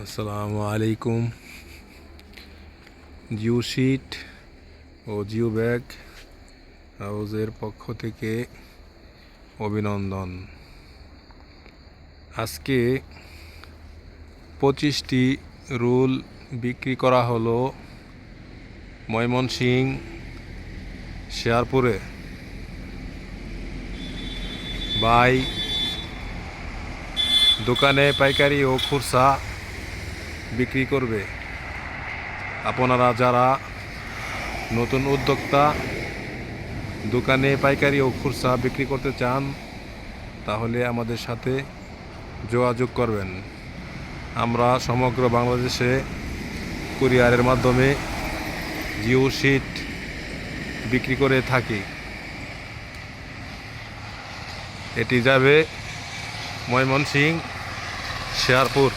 আসসালামু আলাইকুম। জিও শিট ও geo bag হাউজের পক্ষ থেকে অভিনন্দন। আজকে 25টি রোল বিক্রি করা হলো ময়মনসিংহ শেরপুরে। ভাই দোকানে পাইকারি ও খুচরা বিক্রি করবে। আপনারা যারা নতুন উদ্যোক্তা দোকানে পাইকারি ও খুচরা বিক্রি করতে চান তাহলে আমাদের সাথে যোগাযোগ করবেন। আমরা সমগ্র বাংলাদেশে কুরিয়ারের মাধ্যমে জিও শিট বিক্রি করে থাকি। এটি যাবে ময়মনসিংহ শেরপুর।